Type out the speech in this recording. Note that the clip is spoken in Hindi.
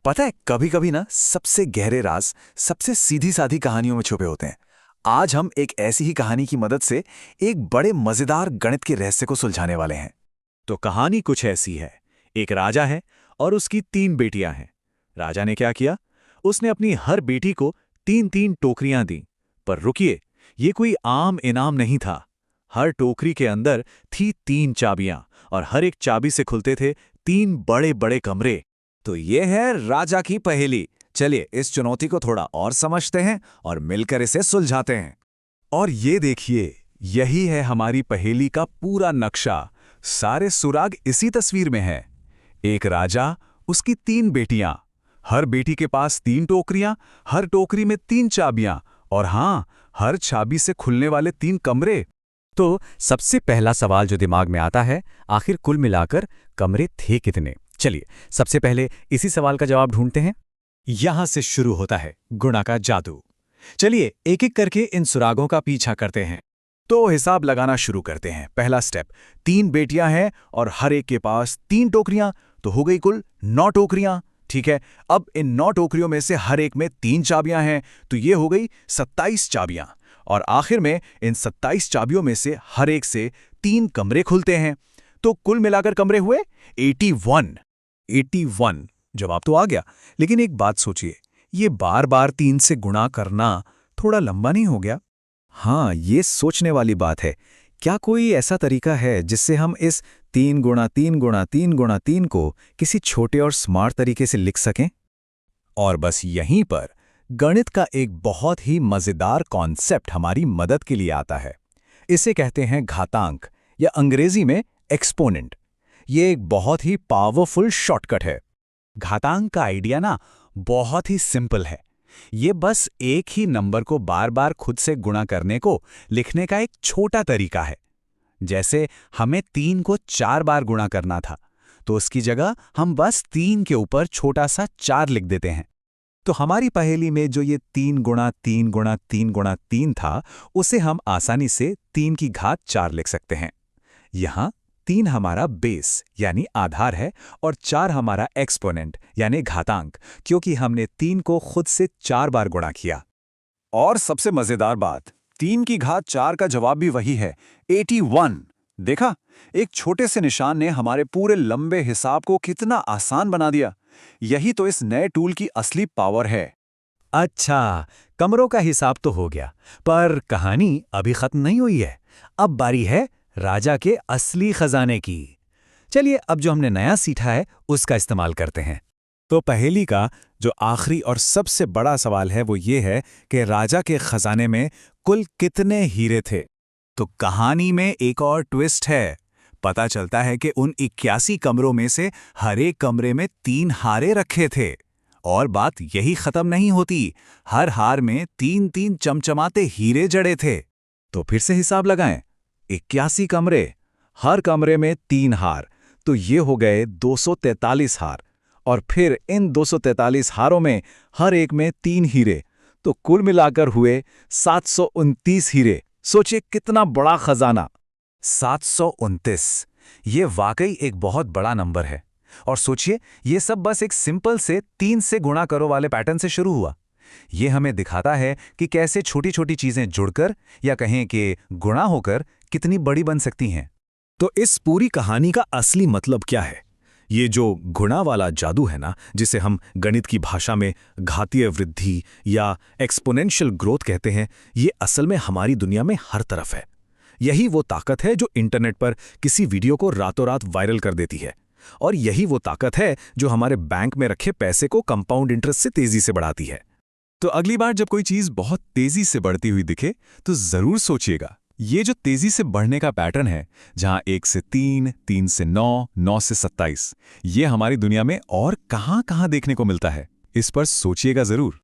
पता है, कभी कभी ना सबसे गहरे राज सबसे सीधी सादी कहानियों में छुपे होते हैं। आज हम एक ऐसी ही कहानी की मदद से एक बड़े मजेदार गणित के रहस्य को सुलझाने वाले हैं। तो कहानी कुछ ऐसी है। एक राजा है और उसकी 3 बेटियां हैं। राजा ने क्या किया? उसने अपनी हर बेटी को 3-3 टोकरियां दी। पर रुकिए, ये कोई आम इनाम नहीं था। हर टोकरी के अंदर थी 3 चाबियां और हर एक चाबी से खुलते थे 3 बड़े-बड़े कमरे। तो ये है राजा की पहेली। चलिए इस चुनौती को थोड़ा और समझते हैं और मिलकर इसे सुलझाते हैं। और ये देखिए, यही है हमारी पहेली का पूरा नक्शा। सारे सुराग इसी तस्वीर में है। एक राजा, उसकी 3 बेटियां, हर बेटी के पास 3 टोकरियां, हर टोकरी में 3 चाबियां और हाँ, हर चाबी से खुलने वाले 3 कमरे। तो सबसे पहला सवाल जो दिमाग में आता है, आखिर कुल मिलाकर कमरे थे कितने? चलिए सबसे पहले इसी सवाल का जवाब ढूंढते हैं। यहां से शुरू होता है गुणा का जादू। चलिए एक एक करके इन सुरागों का पीछा करते हैं। तो हिसाब लगाना शुरू करते हैं। पहला स्टेप, 3 बेटियां हैं और हर एक के पास 3 टोकरियां, तो हो गई कुल 9 टोकरियां। ठीक है, अब इन 9 टोकरियों में से हर एक में 3 चाबियां हैं, तो ये हो गई 27 चाबियां। और आखिर में इन 27 चाबियों में से हर एक से 3 कमरे खुलते हैं, तो कुल मिलाकर कमरे हुए 81। 81 जवाब तो आ गया, लेकिन एक बात सोचिए, ये बार बार 3 से गुणा करना थोड़ा लंबा नहीं हो गया? हाँ, ये सोचने वाली बात है। क्या कोई ऐसा तरीका है जिससे हम इस 3 गुणा 3 गुणा 3 गुणा 3 को किसी छोटे और स्मार्ट तरीके से लिख सकें? और बस यहीं पर गणित का एक बहुत ही मजेदार कॉन्सेप्ट हमारी मदद के लिए आता है। इसे कहते हैं घातांक, या अंग्रेजी में एक्सपोनेंट। ये एक बहुत ही पावरफुल शॉर्टकट है। घातांक का आइडिया ना बहुत ही सिंपल है। ये बस एक ही नंबर को बार बार खुद से गुणा करने को लिखने का एक छोटा तरीका है। जैसे हमें 3 को 4 बार गुणा करना था, तो उसकी जगह हम बस 3 के ऊपर छोटा सा 4 लिख देते हैं। तो हमारी पहेली में जो ये 3 गुणा 3 गुणा 3 गुणा 3 था, उसे हम आसानी से 3 की घात 4 लिख सकते हैं। यहाँ 3 हमारा बेस यानी आधार है और 4 हमारा एक्सपोनेंट यानी घातांक, क्योंकि हमने 3 को खुद से 4 बार गुणा किया। और सबसे मजेदार बात, 3 की घात 4 का जवाब भी वही है, 81। देखा, एक छोटे से निशान ने हमारे पूरे लंबे हिसाब को कितना आसान बना दिया। यही तो इस नए टूल की असली पावर है। अच्छा, कमरों का हिसाब तो हो गया, पर कहानी अभी खत्म नहीं हुई है। अब बारी है राजा के असली खजाने की। चलिए अब जो हमने नया सीखा है उसका इस्तेमाल करते हैं। तो पहेली का जो आखिरी और सबसे बड़ा सवाल है वो ये है कि राजा के खजाने में कुल कितने हीरे थे। तो कहानी में एक और ट्विस्ट है। पता चलता है कि उन 81 कमरों में से हर एक कमरे में 3 हारे रखे थे। और बात यही खत्म नहीं होती, हर हार में 3-3 चमचमाते हीरे जड़े थे। तो फिर से हिसाब लगाएं, 81 कमरे, हर कमरे में 3 हार, तो ये हो गए 243 हार। और फिर इन 243 हारों में हर एक में 3 हीरे, तो कुल मिलाकर हुए 729 हीरे। सोचिए कितना बड़ा खजाना। 729, ये वाकई एक बहुत बड़ा नंबर है। और सोचिए, ये सब बस एक सिंपल से 3 से गुणा करो वाले पैटर्न से शुरू हुआ। ये हमें दिखाता है कि कैसे छोटी छोटी चीजें जुड़कर, या कहें कि गुणा होकर, कितनी बड़ी बन सकती हैं। तो इस पूरी कहानी का असली मतलब क्या है? ये जो गुणा वाला जादू है ना, जिसे हम गणित की भाषा में घातीय वृद्धि या एक्सपोनेंशियल ग्रोथ कहते हैं, ये असल में हमारी दुनिया में हर तरफ है। यही वो ताकत है जो इंटरनेट पर किसी वीडियो को रातों रात वायरल कर देती है। और यही वो ताकत है जो हमारे बैंक में रखे पैसे को कंपाउंड इंटरेस्ट से तेजी से बढ़ाती है। तो अगली बार जब कोई चीज बहुत तेजी से बढ़ती हुई दिखे, तो जरूर सोचिएगा, ये जो तेजी से बढ़ने का पैटर्न है, जहां 1 से 3, 3 से 9, 9 से 27, ये हमारी दुनिया में और कहां-कहां देखने को मिलता है। इस पर सोचिएगा जरूर।